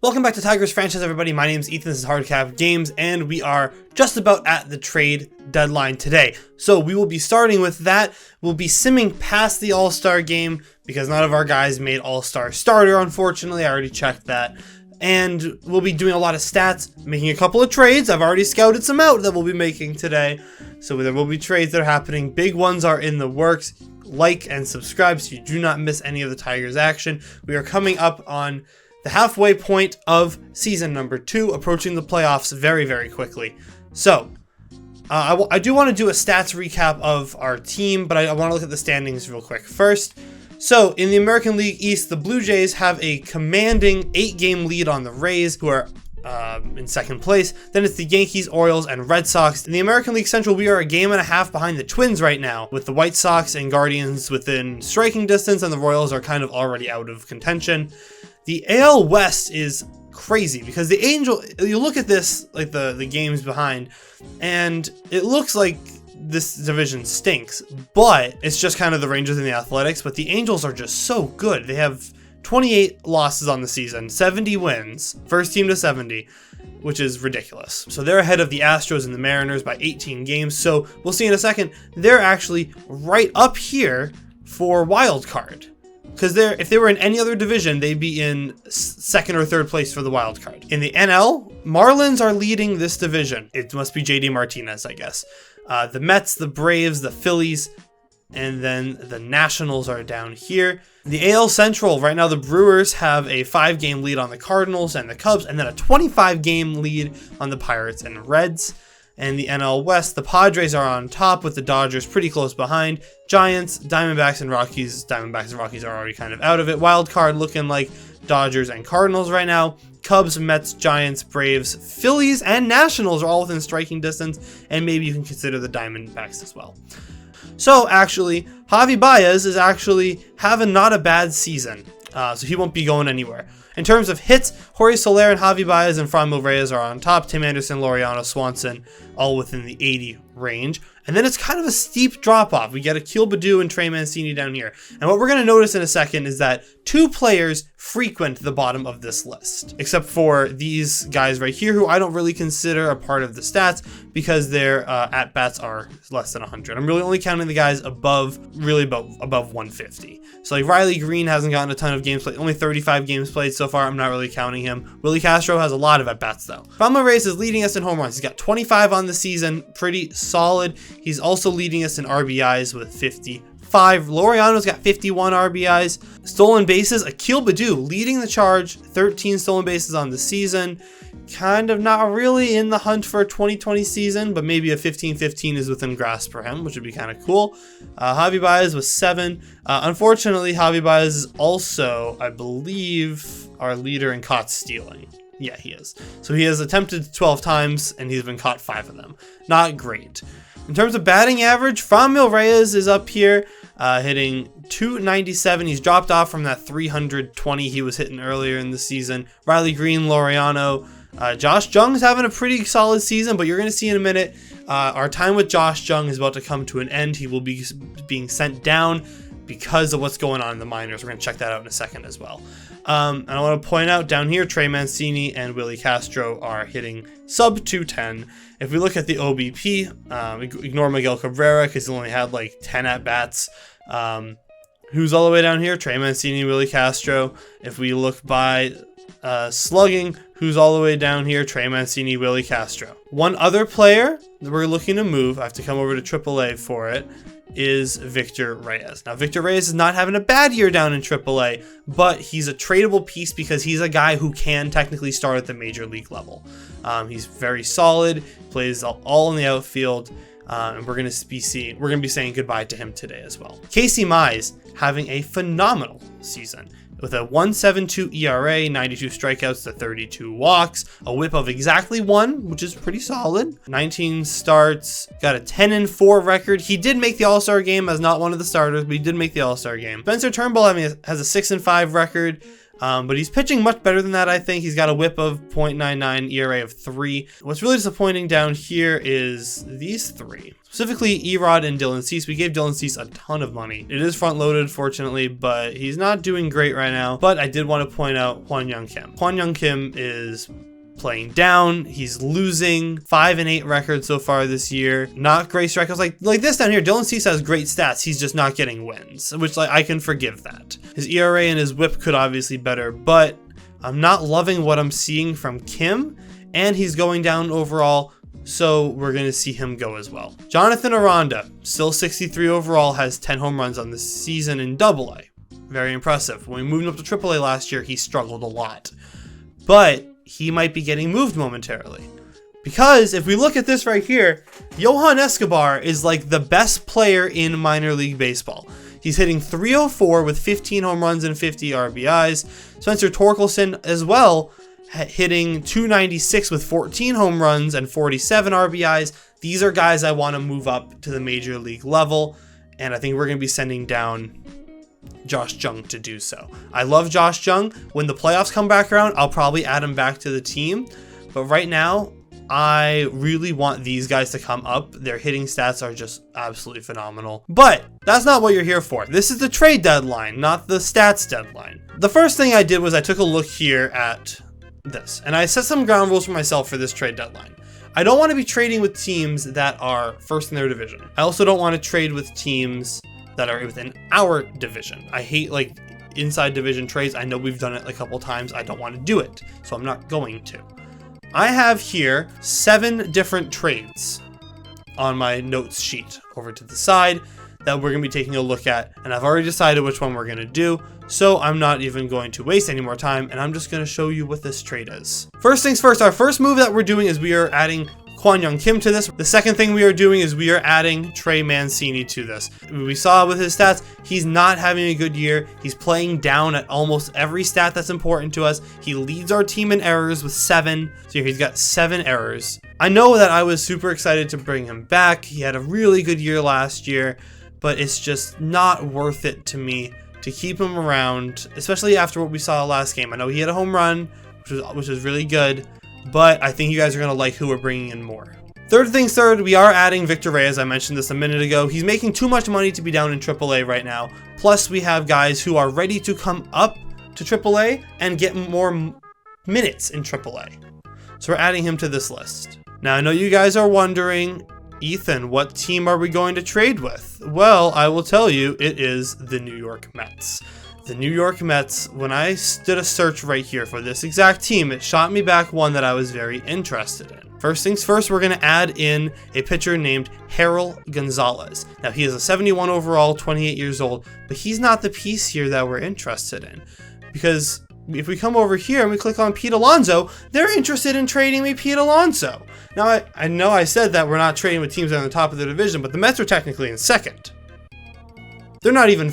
Welcome back to Tigers Franchise, everybody. My name is Ethan, this is Hardcap Games, and we are just about at the trade deadline today. So we will be starting with that. We'll be simming past the All-Star game because none of our guys made All-Star starter, unfortunately. I already checked that. And we'll be doing a lot of stats, making a couple of trades. I've already scouted some out that we'll be making today. So there will be trades that are happening. Big ones are in the works. Like and subscribe so you do not miss any of the Tigers action. We are coming up on the halfway point of season number 2, approaching the playoffs very, very quickly. So, I do want to do a stats recap of our team, but I want to look at the standings real quick first. So, in the American League East, the Blue Jays have a commanding 8-game lead on the Rays, who are in second place. Then it's the Yankees, Orioles, and Red Sox. In the American League Central, we are a game and a half behind the Twins right now, with the White Sox and Guardians within striking distance, and the Royals are kind of already out of contention. The AL West is crazy because the Angel, you look at this, like the games behind, and it looks like this division stinks, but it's just kind of the Rangers and the Athletics. But the Angels are just so good. They have 28 losses on the season, 70 wins, first team to 70, which is ridiculous. So they're ahead of the Astros and the Mariners by 18 games. So we'll see in a second. They're actually right up here for wild card. Because if they were in any other division, they'd be in second or third place for the wild card. In the NL, Marlins are leading this division. It must be JD Martinez, I guess. The Mets, the Braves, the Phillies, and then the Nationals are down here. The AL Central, right now the Brewers have a 5-game lead on the Cardinals and the Cubs, and then a 25-game lead on the Pirates and Reds. And the NL West, the Padres are on top with the Dodgers pretty close behind. Giants, Diamondbacks, and Rockies. Diamondbacks and Rockies are already kind of out of it. Wild card looking like Dodgers and Cardinals right now. Cubs, Mets, Giants, Braves, Phillies, and Nationals are all within striking distance. And maybe you can consider the Diamondbacks as well. So actually, Javi Baez is actually having not a bad season. So he won't be going anywhere. In terms of hits, Jorge Soler and Javi Baez and Franmil Reyes are on top. Tim Anderson, Laureano, Swanson, all within the 80 range. And then it's kind of a steep drop-off. We get Akil Baddoo and Trey Mancini down here. And what we're going to notice in a second is that 2 players frequent the bottom of this list, except for these guys right here, who I don't really consider a part of the stats because their at-bats are less than 100. I'm really only counting the guys above 150. So like Riley Green hasn't gotten a ton of games played, only 35 games played so far. I'm not really counting him. Willie Castro has a lot of at-bats though. Franmil Reyes is leading us in home runs. He's got 25 on the season, pretty solid. He's also leading us in RBIs with 55. Laureano's got 51 RBIs. Stolen bases, Akil Baddoo leading the charge, 13 stolen bases on the season. Kind of not really in the hunt for a 2020 season, but maybe a 15-15 is within grasp for him, which would be kind of cool. Javi Baez was 7. Unfortunately, Javi Baez is also, I believe, our leader in caught stealing. Yeah, he is. So he has attempted 12 times, and he's been caught 5 of them. Not great. In terms of batting average, Franmil Reyes is up here, hitting .297. He's dropped off from that .320 he was hitting earlier in the season. Riley Green, Laureano, Josh Jung's having a pretty solid season, but you're going to see in a minute, our time with Josh Jung is about to come to an end. He will be being sent down because of what's going on in the minors. We're going to check that out in a second as well. And I want to point out down here, Trey Mancini and Willie Castro are hitting sub 210. If we look at the OBP, ignore Miguel Cabrera because he only had like 10 at-bats. Who's all the way down here? Trey Mancini, Willie Castro. If we look by slugging, who's all the way down here? Trey Mancini, Willie Castro. One other player that we're looking to move, I have to come over to AAA for it, is Victor Reyes. Now, Victor Reyes is not having a bad year down in AAA, but he's a tradable piece because he's a guy who can technically start at the major league level. He's very solid, plays all in the outfield, and we're going to be saying goodbye to him today as well. Casey Mize having a phenomenal season with a 1.72 ERA, 92 strikeouts to 32 walks, a whip of exactly 1, which is pretty solid. 19 starts, got a 10-4 record. He did make the All-Star game as not one of the starters, but he did make the All-Star game. Spencer Turnbull has a 6-5 record. But he's pitching much better than that, I think. He's got a whip of .99, ERA of 3. What's really disappointing down here is these three. Specifically, Erod and Dylan Cease. We gave Dylan Cease a ton of money. It is front-loaded, fortunately, but he's not doing great right now. But I did want to point out Hwan Young Kim. Hwan Young Kim is playing down. He's losing 5-8 record so far this year. Not great strikeouts like this down here. Dylan Cease has great stats. He's just not getting wins, which I can forgive that. His ERA and his whip could obviously better, but I'm not loving what I'm seeing from Kim, and he's going down overall. So we're going to see him go as well. Jonathan Aranda, still 63 overall, has 10 home runs on the season in AA. Very impressive. When we moved him up to AAA last year, he struggled a lot. But he might be getting moved momentarily. Because if we look at this right here, Yohan Escobar is like the best player in minor league baseball. He's hitting .304 with 15 home runs and 50 RBIs. Spencer Torkelson as well, hitting .296 with 14 home runs and 47 RBIs. These are guys I want to move up to the major league level, and I think we're going to be sending down Josh Jung to do so. I love Josh Jung. When the playoffs come back around, I'll probably add him back to the team, but right now I really want these guys to come up. Their hitting stats are just absolutely phenomenal. But that's not what you're here for. This is the trade deadline, not the stats deadline. The first thing I did was I took a look here at this, and I set some ground rules for myself for this trade deadline. I don't want to be trading with teams that are first in their division. I also don't want to trade with teams that are within our division. I hate like inside division trades. I know we've done it a couple times. I don't want to do it, so I'm not going to. I have here 7 different trades on my notes sheet over to the side that we're going to be taking a look at, and I've already decided which one we're going to do, so I'm not even going to waste any more time, and I'm just going to show you what this trade is. First things first, our first move that we're doing is we are adding Hwan Young Kim to this. The second thing we are doing is we are adding Trey Mancini to this. We saw with his stats, he's not having a good year. He's playing down at almost every stat that's important to us. He leads our team in errors with 7. So here he's got 7 errors. I know that I was super excited to bring him back. He had a really good year last year, but it's just not worth it to me to keep him around, especially after what we saw last game. I know he had a home run, which was really good, but I think you guys are going to like who we're bringing in more. Third things third, we are adding Victor Reyes. I mentioned this a minute ago. He's making too much money to be down in AAA right now. Plus, we have guys who are ready to come up to AAA and get more minutes in AAA. So we're adding him to this list. Now, I know you guys are wondering, Ethan, what team are we going to trade with? Well, I will tell you, it is the New York Mets. The New York Mets, when I did a search right here for this exact team, it shot me back one that I was very interested in. First things first, we're going to add in a pitcher named Harold Gonzalez. Now, he is a 71 overall, 28 years old, but he's not the piece here that we're interested in. Because if we come over here and we click on Pete Alonso, they're interested in trading me Pete Alonso. Now, I know I said that we're not trading with teams that are on the top of the division, but the Mets are technically in second. They're not even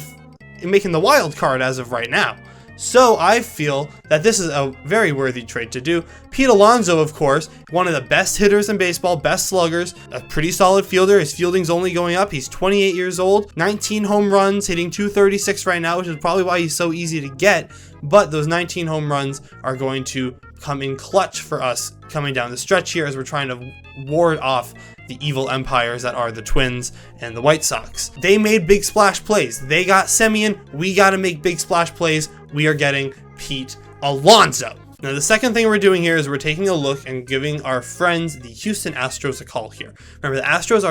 making the wild card as of right now. So I feel that this is a very worthy trade to do. Pete Alonso, of course, one of the best hitters in baseball, best sluggers, a pretty solid fielder. His fielding's only going up. He's 28 years old, 19 home runs, hitting .236 right now, which is probably why he's so easy to get. But those 19 home runs are going to come in clutch for us coming down the stretch here as we're trying to ward off the evil empires that are the Twins and the White Sox. They made big splash plays. They got Semien. We got to make big splash plays. We are getting Pete Alonso. Now, the second thing we're doing here is we're taking a look and giving our friends, the Houston Astros, a call here. Remember, the Astros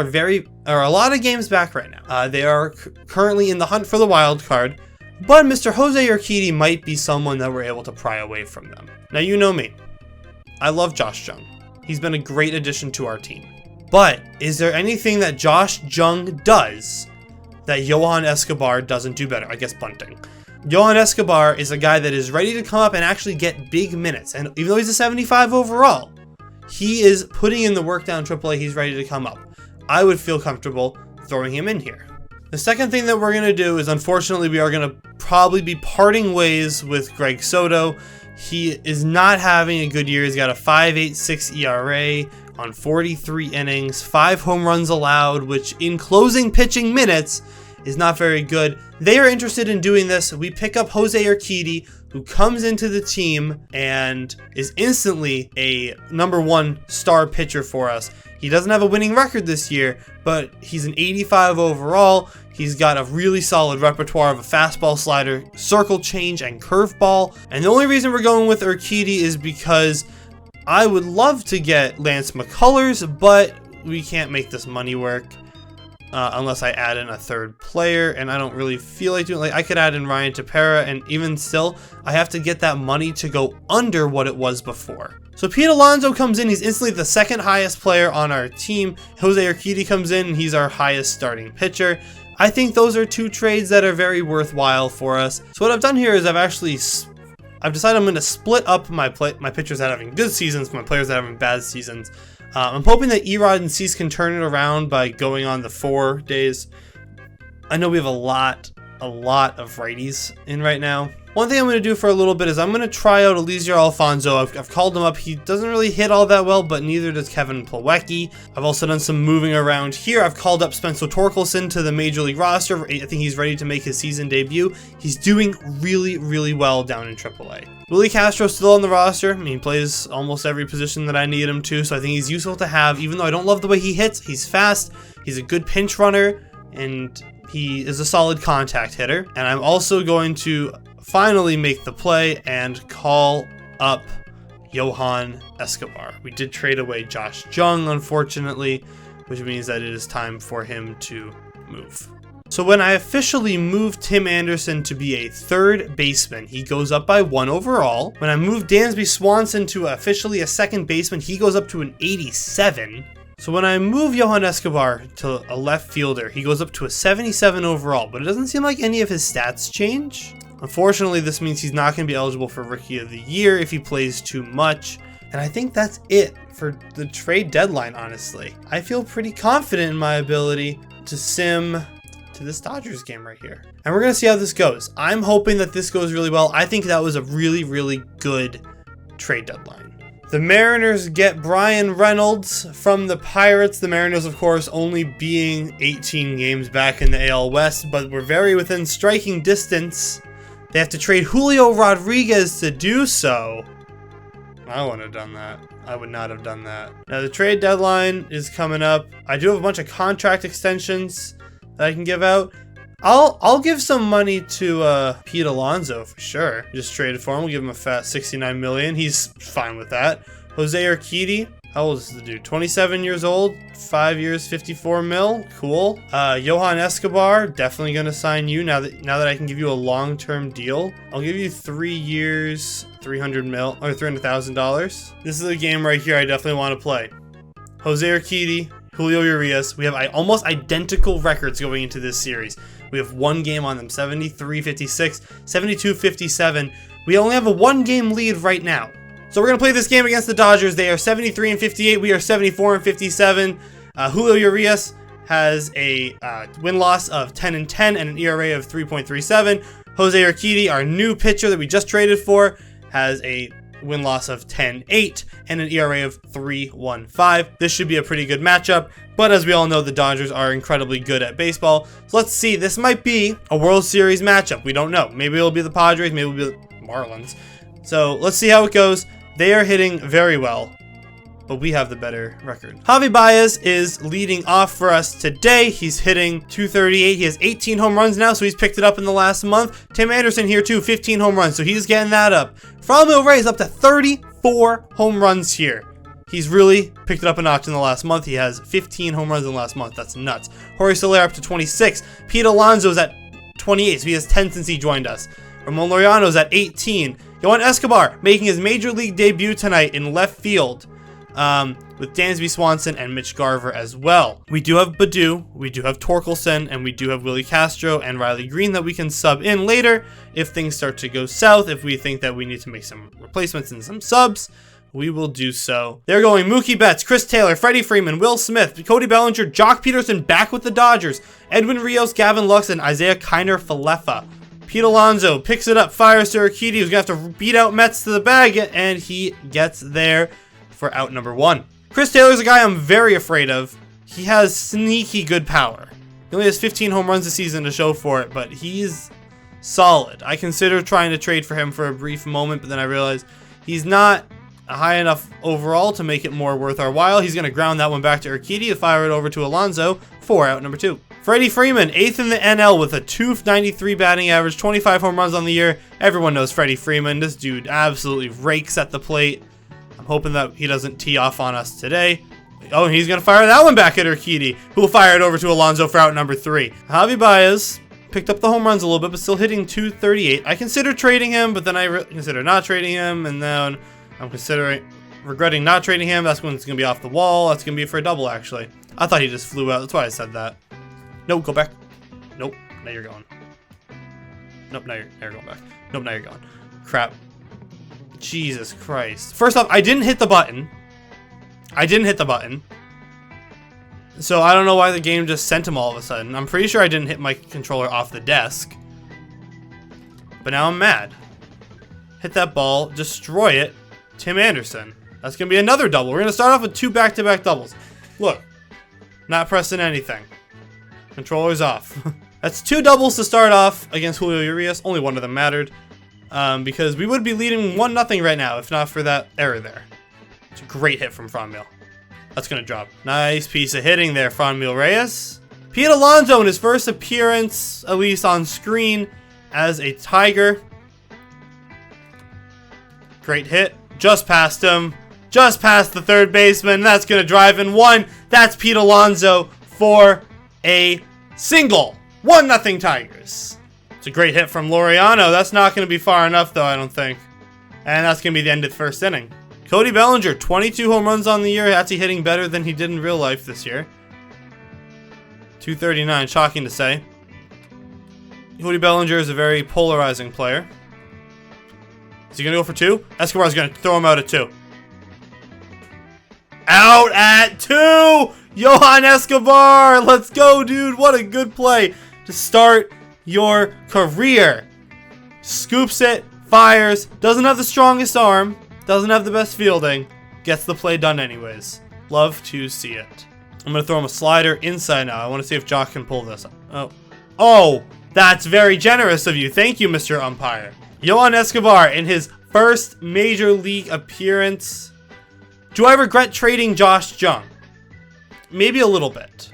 are a lot of games back right now. They are currently in the hunt for the wild card, but Mr. Jose Urquidy might be someone that we're able to pry away from them. Now, you know me. I love Josh Jung. He's been a great addition to our team. But is there anything that Josh Jung does that Yohan Escobar doesn't do better? I guess bunting. Yohan Escobar is a guy that is ready to come up and actually get big minutes. And even though he's a 75 overall, he is putting in the work down AAA. He's ready to come up. I would feel comfortable throwing him in here. The second thing that we're going to do is, unfortunately, we are going to probably be parting ways with Greg Soto. He is not having a good year. He's got a 5.86 ERA on 43 innings, 5 home runs allowed, which in closing pitching minutes is not very good. They are interested in doing this. We pick up Jose Urquidy, who comes into the team and is instantly a #1 star pitcher for us. He doesn't have a winning record this year, but he's an 85 overall. He's got a really solid repertoire of a fastball, slider, circle change, and curveball. And the only reason we're going with Urquidy is because I would love to get Lance McCullers, but we can't make this money work unless I add in a third player, and I don't really feel like doing. Like, I could add in Ryan Tepera, and even still, I have to get that money to go under what it was before. So Pete Alonso comes in. He's instantly the second highest player on our team. Jose Urquidy comes in, and he's our highest starting pitcher. I think those are two trades that are very worthwhile for us. So what I've done here is I've decided I'm going to split up my pitchers that are having good seasons from my players that are having bad seasons. I'm hoping that Erod and Cease can turn it around by going on the 4 days. I know we have a lot of righties in right now. One thing I'm going to do for a little bit is I'm going to try out Eliezer Alfonso. I've called him up. He doesn't really hit all that well, but neither does Kevin Plawecki. I've also done some moving around here. I've called up Spencer Torkelson to the Major League roster. I think he's ready to make his season debut. He's doing really, really well down in AAA. Willie Castro's still on the roster. I mean, he plays almost every position that I need him to, so I think he's useful to have. Even though I don't love the way he hits, he's fast, he's a good pinch runner, and he is a solid contact hitter. And I'm also going to finally make the play and call up Johan Escobar. We did trade away Josh Jung, unfortunately, which means that it is time for him to move. So when I officially moved Tim Anderson to be a third baseman, he goes up by 1 overall. When I moved Dansby Swanson to officially a second baseman, he goes up to an 87. So when I move Johan Escobar to a left fielder, he goes up to a 77 overall, but it doesn't seem like any of his stats change. Unfortunately, this means he's not going to be eligible for Rookie of the Year if he plays too much. And I think that's it for the trade deadline, honestly. I feel pretty confident in my ability to sim to this Dodgers game right here. And we're going to see how this goes. I'm hoping that this goes really well. I think that was a really, really good trade deadline. The Mariners get Brian Reynolds from the Pirates. The Mariners, of course, only being 18 games back in the AL West, but we're very within striking distance. They have to trade Julio Rodriguez to do so. I wouldn't have done that. I would not have done that. Now, the trade deadline is coming up. I do have a bunch of contract extensions that I can give out. I'll give some money to Pete Alonso for sure. Just traded for him. We'll give him a fat $69 million. He's fine with that. Jose Urquidy. How old is the dude? 27 years old, 5 years, 54 mil. Cool. Johan Escobar, definitely gonna sign you now that I can give you a long-term deal. I'll give you 3 years, 300 mil or $300,000. This is a game right here I definitely want to play. Jose Urquidy, Julio Urias. We have almost identical records going into this series. We have 1 game on them, 73-56, 72-57. We only have a 1-game lead right now. So we're going to play this game against the Dodgers. They are 73-58. We are 74-57. Julio Urias has a win-loss of 10-10 and an ERA of 3.37. Jose Urquidy, our new pitcher that we just traded for, has a win-loss of 10-8 and an ERA of 3.15. This should be a pretty good matchup, but as we all know, the Dodgers are incredibly good at baseball. So let's see. This might be a World Series matchup. We don't know. Maybe it'll be the Padres. Maybe it'll be the Marlins. So let's see how it goes. They are hitting very well, but we have the better record. Javi Baez is leading off for us today. He's hitting .238. He has 18 home runs now, so he's picked it up in the last month. Tim Anderson here too, 15 home runs, so he's getting that up. Franmil Reyes up to 34 home runs here. He's really picked it up a notch in the last month. He has 15 home runs in the last month. That's nuts. Jorge Soler up to 26. Pete Alonso's at 28, so he has 10 since he joined us. Ramon Laureano's at 18. Johan Escobar making his major league debut tonight in left field with Dansby Swanson and Mitch Garver as well. We do have Baddoo, we do have Torkelson, and we do have Willie Castro and Riley Green that we can sub in later if things start to go south. If we think that we need to make some replacements and some subs, we will do so. They're going Mookie Betts, Chris Taylor, Freddie Freeman, Will Smith, Cody Bellinger, Jock Peterson back with the Dodgers, Edwin Rios, Gavin Lux, and Isaiah Kiner-Falefa. Pete Alonso picks it up, fires to Urquidy, who's going to have to beat out Mets to the bag, and he gets there for out number 1. Chris Taylor's a guy I'm very afraid of. He has sneaky good power. He only has 15 home runs this season to show for it, but he's solid. I considered trying to trade for him for a brief moment, but then I realized he's not high enough overall to make it more worth our while. He's going to ground that one back to Urquidy to fire it over to Alonso for out number 2. Freddie Freeman, 8th in the NL with a .293 batting average, 25 home runs on the year. Everyone knows Freddie Freeman. This dude absolutely rakes at the plate. I'm hoping that he doesn't tee off on us today. Oh, and he's going to fire that one back at Urquidy, who will fire it over to Alonso for out number 3. Javi Baez picked up the home runs a little bit, but still hitting .238. I considered trading him, but then I considered not trading him, and then I'm regretting not trading him. That's when it's going to be off the wall. That's going to be for a double, actually. I thought he just flew out. That's why I said that. Nope, go back. Nope, now you're going. Nope, now you're going back. Nope, now you're going. Crap. Jesus Christ. First off, I didn't hit the button. So I don't know why the game just sent him all of a sudden. I'm pretty sure I didn't hit my controller off the desk. But now I'm mad. Hit that ball, destroy it. Tim Anderson. That's going to be another double. We're going to start off with 2 back-to-back doubles. Look, not pressing anything. Controller's off. That's 2 doubles to start off against Julio Urias. Only one of them mattered. Because we would be leading 1-0 right now if not for that error there. It's a great hit from Franmil. That's going to drop. Nice piece of hitting there, Franmil Reyes. Pete Alonso in his first appearance, at least on screen, as a Tiger. Great hit. Just past him. Just past the third baseman. That's going to drive in 1. That's Pete Alonso for a single. 1-0 Tigers. It's a great hit from Laureano. That's not going to be far enough, though, I don't think. And that's going to be the end of the first inning. Cody Bellinger, 22 home runs on the year. That's hitting better than he did in real life this year. .239, shocking to say. Cody Bellinger is a very polarizing player. Is he going to go for 2? Escobar's going to throw him out at 2. Out at 2! Johan Escobar! Let's go, dude. What a good play to start your career. Scoops it, fires, doesn't have the strongest arm, doesn't have the best fielding, gets the play done anyways. Love to see it. I'm going to throw him a slider inside now. I want to see if Jock can pull this up. Oh, that's very generous of you. Thank you, Mr. Umpire. Johan Escobar in his first major league appearance. Do I regret trading Josh Jung? Maybe a little bit.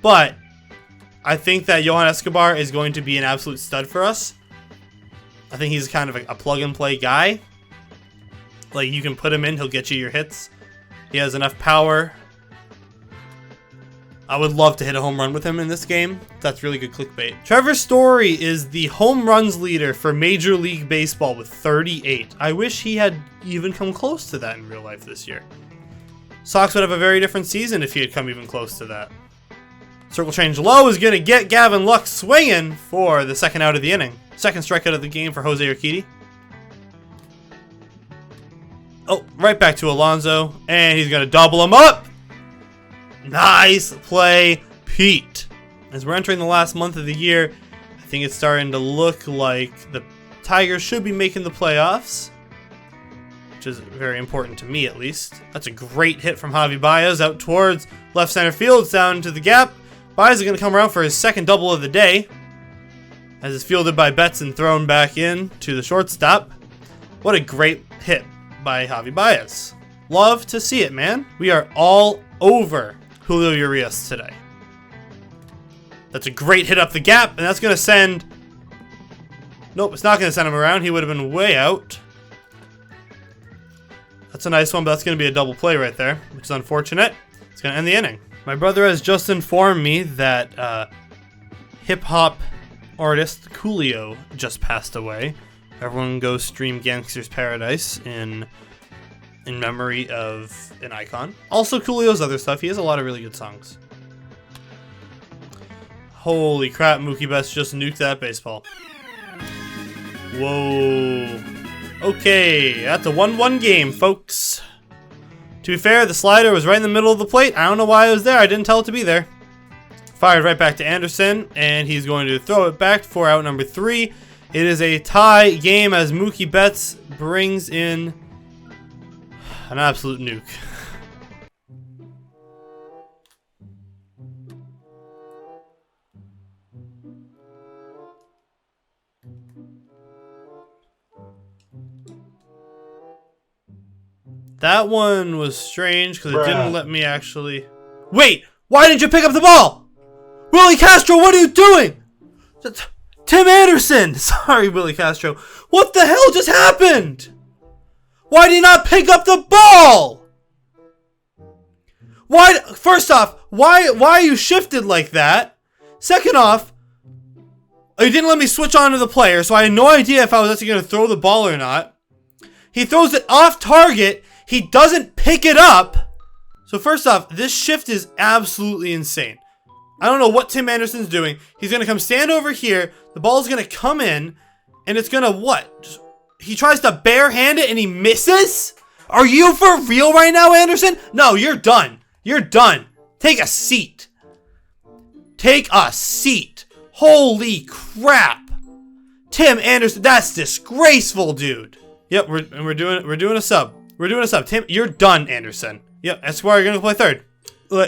But I think that Johan Escobar is going to be an absolute stud for us. I think he's kind of a plug-and-play guy. Like, you can put him in, he'll get you your hits. He has enough power. I would love to hit a home run with him in this game. That's really good clickbait. Trevor Story is the home runs leader for Major League Baseball with 38. I wish he had even come close to that in real life this year. Sox would have a very different season if he had come even close to that. Circle change low is going to get Gavin Lux swinging for the second out of the inning. Second strikeout of the game for Jose Urquidy. Oh, right back to Alonso. And he's going to double him up. Nice play, Pete. As we're entering the last month of the year, I think it's starting to look like the Tigers should be making the playoffs, which is very important to me at least. That's a great hit from Javi Baez out towards left center field, down into the gap. Baez is going to come around for his second double of the day, as it's fielded by Betts and thrown back in to the shortstop. What a great hit by Javi Baez. Love to see it, man. We are all over Julio Urias today. That's a great hit up the gap, and that's going to send... Nope, it's not going to send him around. He would have been way out. That's a nice one, but that's going to be a double play right there, which is unfortunate. It's going to end the inning. My brother has just informed me that hip-hop artist Coolio just passed away. Everyone go stream Gangster's Paradise in memory of an icon. Also Coolio's other stuff. He has a lot of really good songs. Holy crap, Mookie Betts just nuked that baseball. Whoa. Okay, that's a 1-1 game, folks. To be fair, the slider was right in the middle of the plate. I don't know why it was there. I didn't tell it to be there. Fired right back to Anderson, and he's going to throw it back for out number 3. It is a tie game as Mookie Betts brings in an absolute nuke. That one was strange because it didn't let me actually... Wait! Why didn't you pick up the ball? Willie Castro, what are you doing? Tim Anderson! Sorry, Willie Castro. What the hell just happened? Why did you not pick up the ball? Why? First off, why are you shifted like that? Second off, you didn't let me switch on to the player, so I had no idea if I was actually going to throw the ball or not. He throws it off target. He doesn't pick it up. So first off, this shift is absolutely insane. I don't know what Tim Anderson's doing. He's going to come stand over here. The ball's going to come in, and it's going to what? He tries to barehand it, and he misses? Are you for real right now, Anderson? No, you're done. You're done. Take a seat. Take a seat. Holy crap. Tim Anderson, that's disgraceful, dude. Yep, we're doing a sub. We're doing a sub. Tim, you're done, Anderson. Yep, Escobar, you're gonna play third.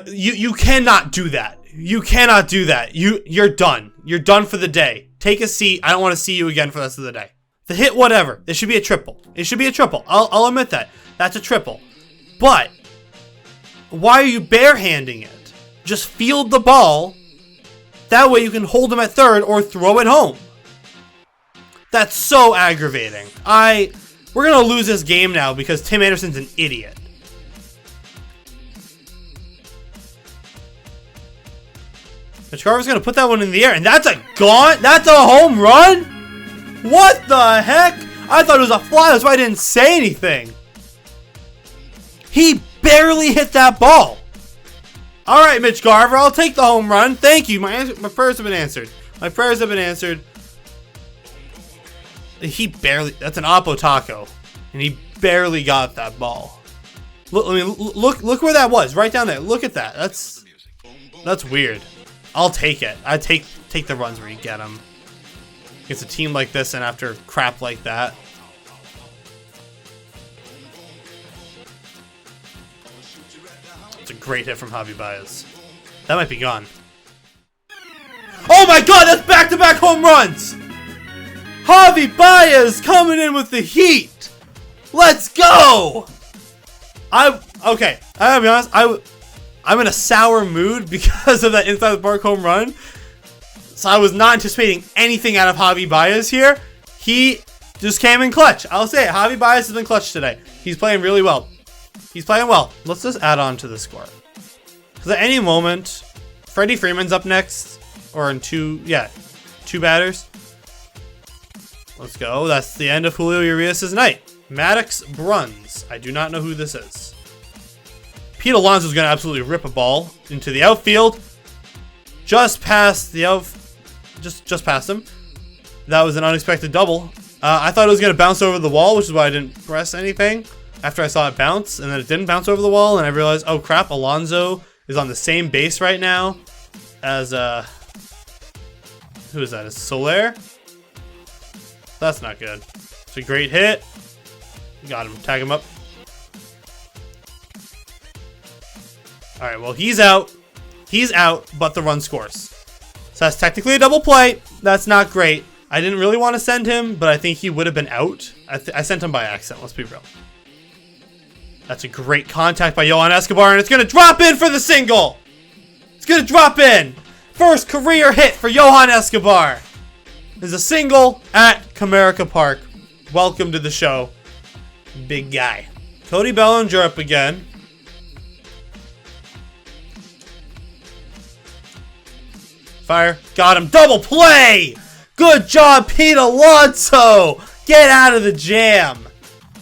You cannot do that. You cannot do that. You're done. You're done for the day. Take a seat. I don't want to see you again for the rest of the day. The hit, whatever. It should be a triple. It should be a triple. I'll admit that. That's a triple. But why are you barehanding it? Just field the ball. That way you can hold him at third or throw it home. That's so aggravating. We're gonna lose this game now because Tim Anderson's an idiot. Mitch Garver's gonna put that one in the air, and that's a that's a home run? What the heck? I thought it was a fly, that's why I didn't say anything. He barely hit that ball. Alright, Mitch Garver, I'll take the home run. Thank you. My prayers have been answered. My prayers have been answered. That's an Oppo Taco. And he barely got that ball. Look where that was. Right down there. Look at that. That's weird. I'll take it. I take the runs where you get them. Against a team like this and after crap like that. It's a great hit from Javi Baez. That might be gone. Oh my god, that's back-to-back home runs! Javi Baez coming in with the heat! Let's go! Okay, I gotta be honest, I'm in a sour mood because of that inside the park home run. So I was not anticipating anything out of Javi Baez here. He just came in clutch. I'll say it, Javi Baez has been clutch today. He's playing really well. He's playing well. Let's just add on to the score. Because at any moment, Freddie Freeman's up next. Or in two batters. Let's go. That's the end of Julio Urias' night. Maddox Bruns. I do not know who this is. Pete Alonso's going to absolutely rip a ball into the outfield. Just past the just past him. That was an unexpected double. I thought it was going to bounce over the wall, which is why I didn't press anything. After I saw it bounce, and then it didn't bounce over the wall, and I realized, oh crap, Alonso is on the same base right now as, who is that? Is Soler? That's not good. It's a great hit. Got him. Tag him up. Alright, well, he's out. He's out, but the run scores. So that's technically a double play. That's not great. I didn't really want to send him, but I think he would have been out. I sent him by accident, let's be real. That's a great contact by Johan Escobar, and it's going to drop in for the single. It's going to drop in. First career hit for Johan Escobar. There's a single at Comerica Park. Welcome to the show, big guy. Cody Bellinger up again. Fire. Got him. Double play. Good job, Pete Alonso. Get out of the jam.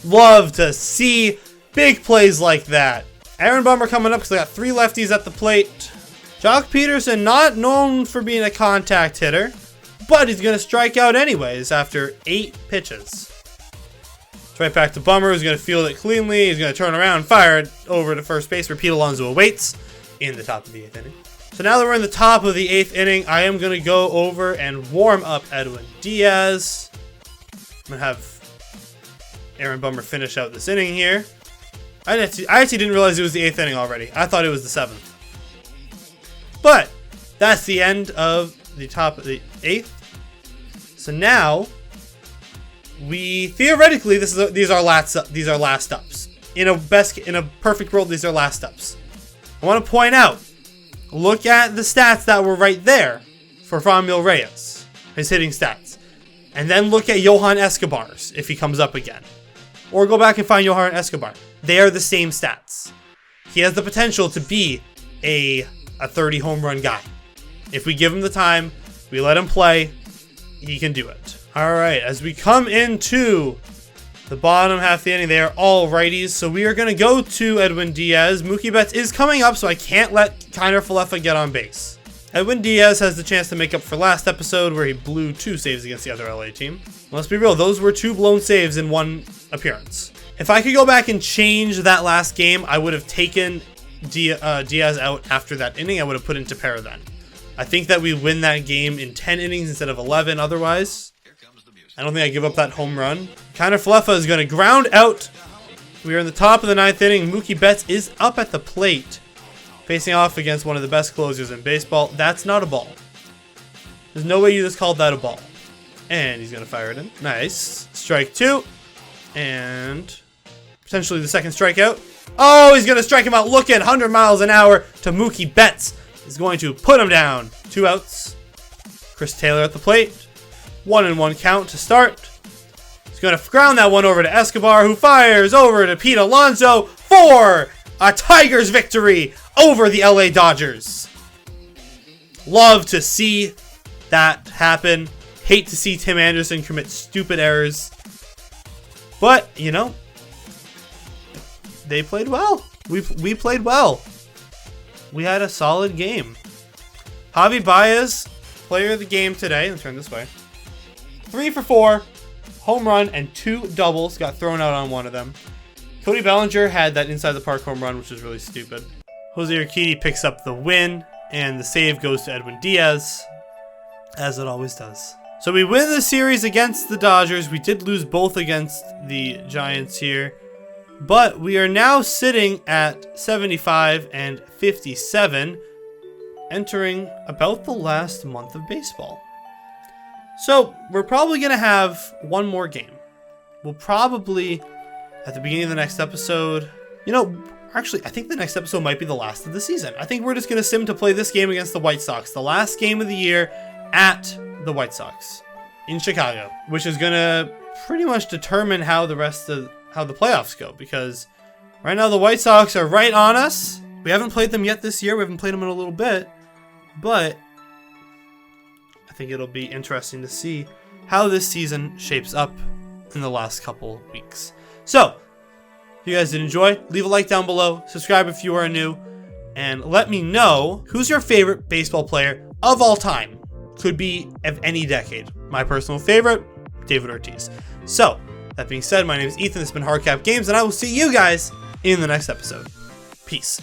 Love to see big plays like that. Aaron Bummer coming up because they got 3 lefties at the plate. Jock Peterson, not known for being a contact hitter, but he's going to strike out anyways after 8 pitches. It's right back to Bummer, who's going to field it cleanly. He's going to turn around and fire it over to first base where Pete Alonso awaits in the top of the 8th inning. So now that we're in the top of the 8th inning, I am going to go over and warm up Edwin Diaz. I'm going to have Aaron Bummer finish out this inning here. I actually didn't realize it was the 8th inning already. I thought it was the 7th. But that's the end of the top of the 8th. So now we theoretically these are last ups. in a perfect world, these are last steps. I want to point out, look at the stats that were right there for Franmil Reyes, his hitting stats. And then look at Johan Escobar's if he comes up again. Or go back and find Johan Escobar. They are the same stats. He has the potential to be a 30 home run guy. If we give him the time, we let him play, he can do it. All right, as we come into the bottom half of the inning, they are all righties. So we are going to go to Edwin Diaz. Mookie Betts is coming up, so I can't let Kiner Falefa get on base. Edwin Diaz has the chance to make up for last episode where he blew 2 saves against the other LA team. Let's be real, those were 2 blown saves in 1 appearance. If I could go back and change that last game, I would have taken Diaz out after that inning. I would have put in Tepera then. I think that we win that game in 10 innings instead of 11 otherwise. I don't think I give up that home run. Kiner Falefa is going to ground out. We are in the top of the 9th inning. Mookie Betts is up at the plate, facing off against one of the best closers in baseball. That's not a ball. There's no way you just called that a ball. And he's going to fire it in. Nice. Strike 2. And potentially the second strikeout. Oh, he's going to strike him out looking 100 miles an hour to Mookie Betts. He's going to put him down. 2 outs. Chris Taylor at the plate. 1-1 count to start. He's going to ground that one over to Escobar, who fires over to Pete Alonso for a Tigers victory over the LA Dodgers. Love to see that happen. Hate to see Tim Anderson commit stupid errors. But, you know, they played well. We played well. We had a solid game. Javi Baez, player of the game today. Let's turn this way. 3 for 4. Home run and 2 doubles. Got thrown out on one of them. Cody Bellinger had that inside the park home run, which was really stupid. Jose Urquidy picks up the win, and the save goes to Edwin Diaz, as it always does. So we win the series against the Dodgers. We did lose both against the Giants here, but we are now sitting at 75 and 57, entering about the last month of baseball. So we're probably going to have one more game. We'll probably, at the beginning of the next episode, you know, actually, I think the next episode might be the last of the season. I think we're just going to sim to play this game against the White Sox, the last game of the year at the White Sox in Chicago, which is going to pretty much determine how the playoffs go, because right now the White Sox are right on us. We haven't played them yet this year. We haven't played them in a little bit, but I think it'll be interesting to see how this season shapes up in the last couple weeks. So, if you guys did enjoy, leave a like down below, subscribe if you are new, and let me know who's your favorite baseball player of all time. Could be of any decade. My personal favorite, David Ortiz. So, that being said, my name is Ethan, this has been Hardcap Games, and I will see you guys in the next episode. Peace.